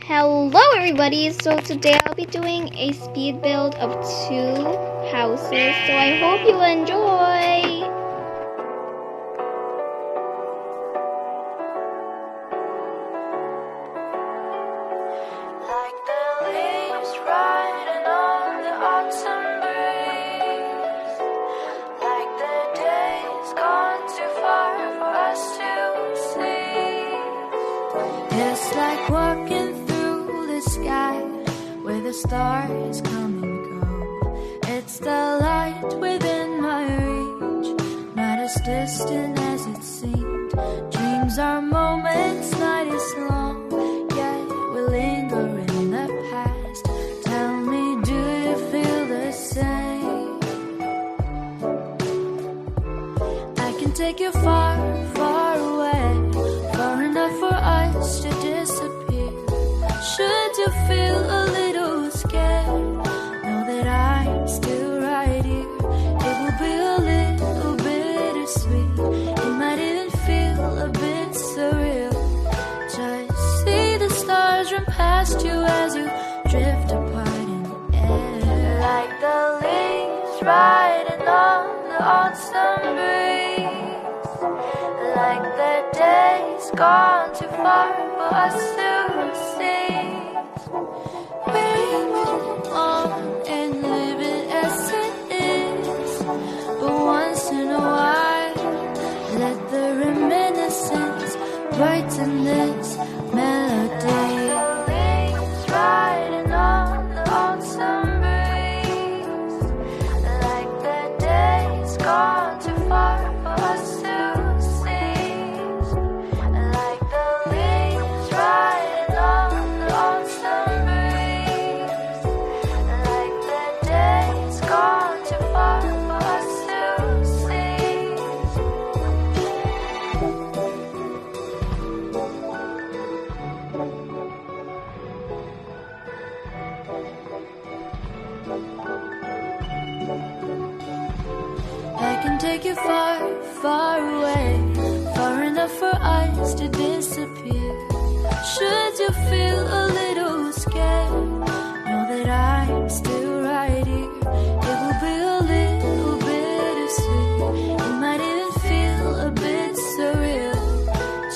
Hello everybody, so today I'll be doing a speed build of 2 houses, so I hope you enjoy! Like the leaves riding on the autumn breeze, like the days gone too far for us to see. It's like walking through the sky where the stars come and go. It's the light within my reach, not as distant as it seemed. Dreams are moments, night is long, yet we linger in the past. Tell me, do you feel the same? I can take you far, far away, far enough for us to disappear. Should you feel a little scared, know that I'm still right here. It will be a little bittersweet, it might even feel a bit surreal. Just see the stars run past you as you drift apart in the air. Like the leaves riding on the autumn breeze, like the days gone too far for us to see. We move on and live it as it is, but once in a while, let the reminiscence brighten this melody. Like the leaves riding on the autumn breeze, like the days gone too far for us to seize. Like the leaves riding on the autumn breeze, like the days gone too far for us to seize. I can take you far, far away, far enough for us to disappear. Should you feel a little scared, know that I'm still right here. It will be a little bittersweet, it might even feel a bit surreal.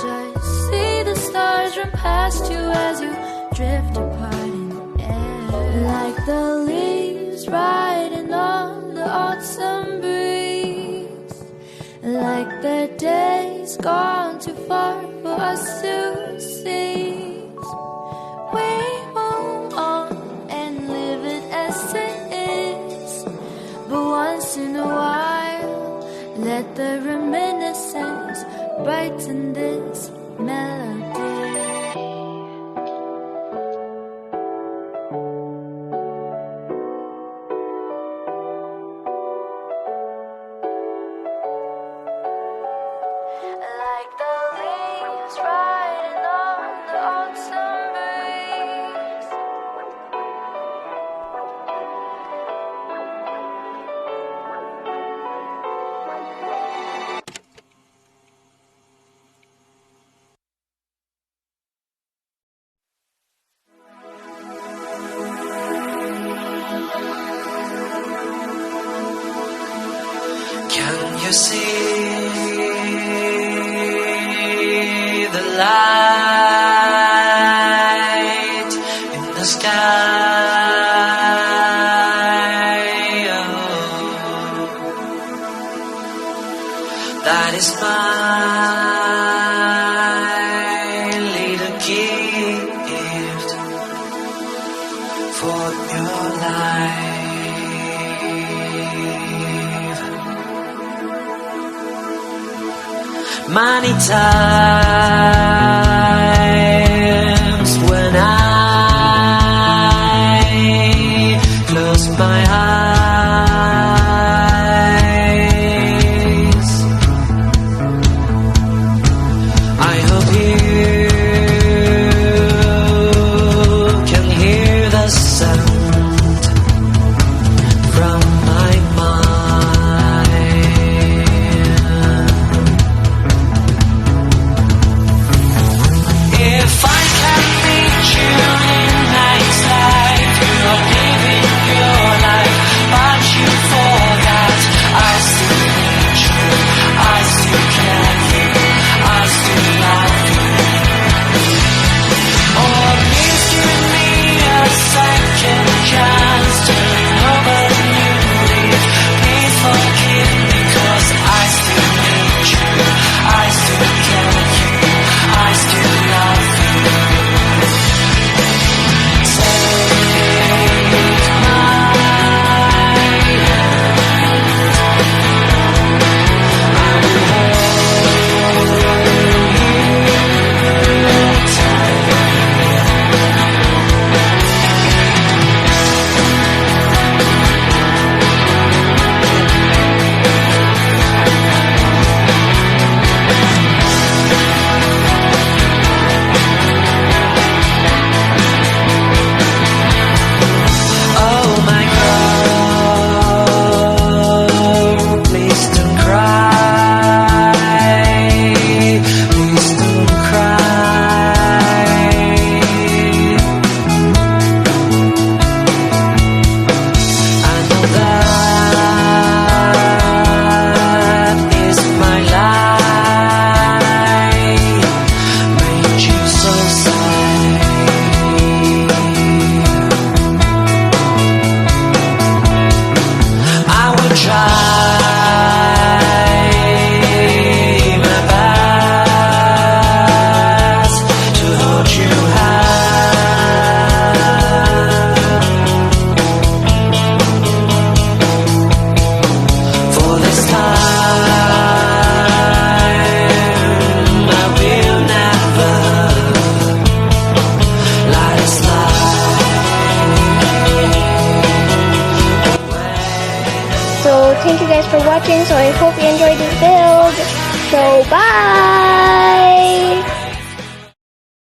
Just see the stars run past you as you drift apart in the air. Like the leaves riding on the autumn breeze, like the days gone too far for us to seize. We move on and live it as it is, but once in a while, let the reminiscence brighten this melody. Like the leaves riding on the autumn breeze, can you see the light in the sky? Oh, that is my little gift for your life. Many times when I close my eyes, I hope you can hear the sound from my mind. thank you guys for watching. So I hope you enjoyed this build. So bye!